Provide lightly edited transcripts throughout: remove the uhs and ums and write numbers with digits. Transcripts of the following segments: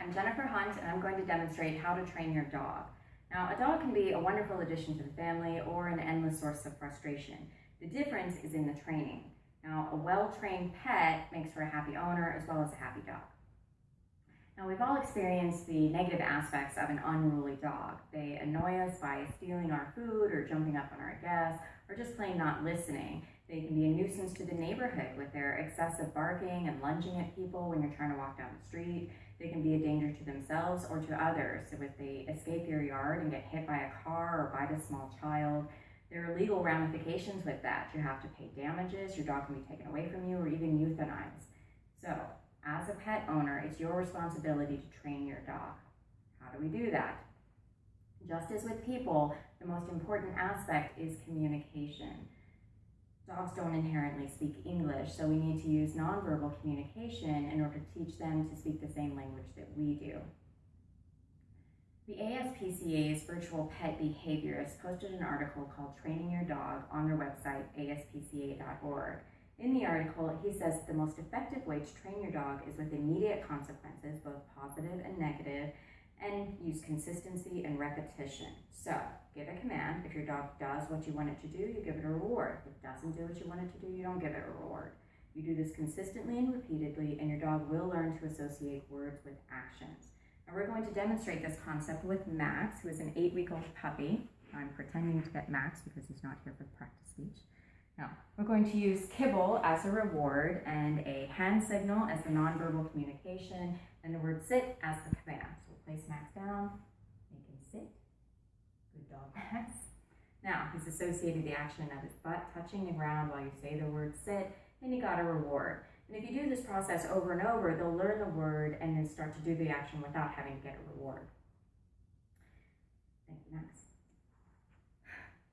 I'm Jennifer Hunt, and I'm going to demonstrate how to train your dog. Now, a dog can be a wonderful addition to the family or an endless source of frustration. The difference is in the training. Now, a well-trained pet makes for a happy owner as well as a happy dog. Now, we've all experienced the negative aspects of an unruly dog. They annoy us by stealing our food or jumping up on our guests or just plain not listening. They can be a nuisance to the neighborhood with their excessive barking and lunging at people when you're trying to walk down the street. They can be a danger to themselves or to others. So if they escape your yard and get hit by a car or bite a small child, there are legal ramifications with that. You have to pay damages, your dog can be taken away from you, or even euthanized. So, as a pet owner, it's your responsibility to train your dog. How do we do that? Just as with people, the most important aspect is communication. Dogs don't inherently speak English, so we need to use nonverbal communication in order to teach them to speak the same language that we do. The ASPCA's virtual pet behaviorist posted an article called Training Your Dog on their website, aspca.org. In the article, he says the most effective way to train your dog is with immediate consequences, both positive and negative, and use consistency and repetition. So, give a command. If your dog does what you want it to do, you give it a reward. If it doesn't do what you want it to do, you don't give it a reward. You do this consistently and repeatedly, and your dog will learn to associate words with actions. Now, we're going to demonstrate this concept with Max, who is an 8-week-old puppy. I'm pretending to get Max because he's not here for the practice speech. Now, we're going to use kibble as a reward and a hand signal as the nonverbal communication, and the word sit as the command. So we'll place Max down, make him sit. Good dog, Max. Now, he's associated the action of his butt touching the ground while you say the word sit, and he got a reward. And if you do this process over and over, they'll learn the word and then start to do the action without having to get a reward. Thank you, Max.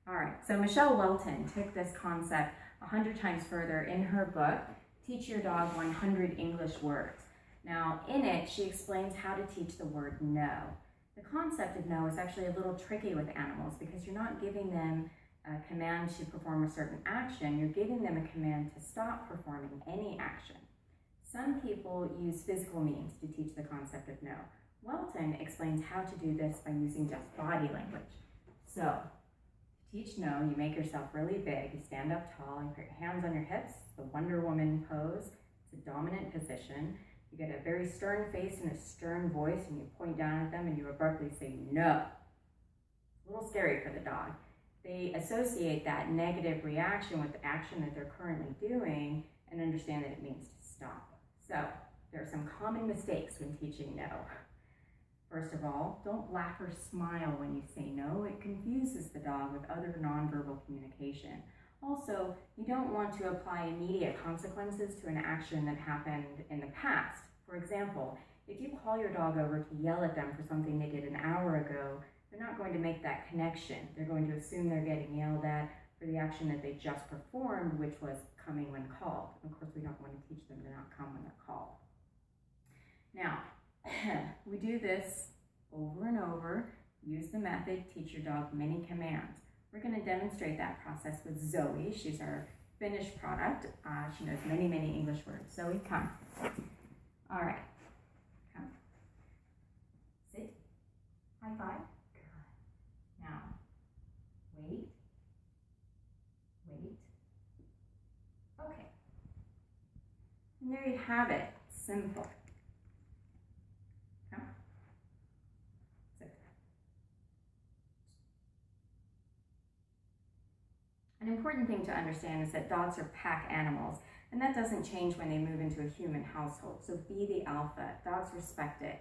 All right, so Michelle Welton took this concept 100 times further in her book, Teach Your Dog 100 English Words. Now, in it, she explains how to teach the word no. The concept of no is actually a little tricky with animals because you're not giving them a command to perform a certain action, you're giving them a command to stop performing any action. Some people use physical means to teach the concept of no. Welton explains how to do this by using just body language. So, to teach no, you make yourself really big, you stand up tall and put your hands on your hips, the Wonder Woman pose. It's a dominant position. You get a very stern face and a stern voice, and you point down at them and you abruptly say no. It's a little scary for the dog. They associate that negative reaction with the action that they're currently doing and understand that it means to stop. So, there are some common mistakes when teaching no. First of all, don't laugh or smile when you say no. It confuses the dog with other nonverbal communication. Also, you don't want to apply immediate consequences to an action that happened in the past. For example, if you call your dog over to yell at them for something they did an hour ago, they're not going to make that connection. They're going to assume they're getting yelled at for the action that they just performed, which was coming when called. Of course, we don't want to teach them to not come when they're called. Now, we do this over and over. Use the method, teach your dog many commands. We're going to demonstrate that process with Zoe. She's our finished product. She knows many, many English words. Zoe, come. All right. Come. Sit. High five. Good. Now, wait. Wait. Okay. And there you have it. Simple. Come. Sit. An important thing to understand is that dogs are pack animals, and that doesn't change when they move into a human household. So be the alpha. Dogs respect it.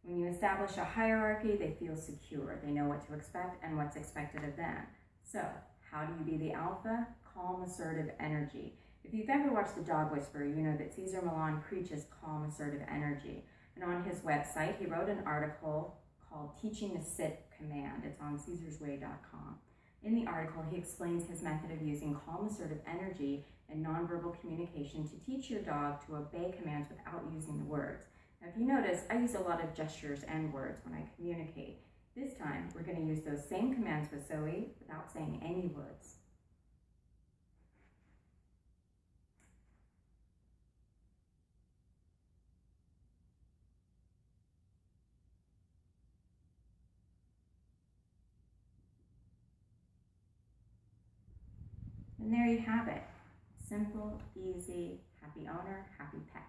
When you establish a hierarchy, they feel secure. They know what to expect and what's expected of them. So, how do you be the alpha? Calm, assertive energy. If you've ever watched The Dog Whisperer, you know that Cesar Millan preaches calm, assertive energy. And on his website, he wrote an article called Teaching the Sit Command. It's on caesarsway.com. In the article, he explains his method of using calm, assertive energy and nonverbal communication to teach your dog to obey commands without using the words. Now, if you notice, I use a lot of gestures and words when I communicate. This time, we're going to use those same commands with Zoe without saying any words. And there you have it. Simple, easy, happy owner, happy pet.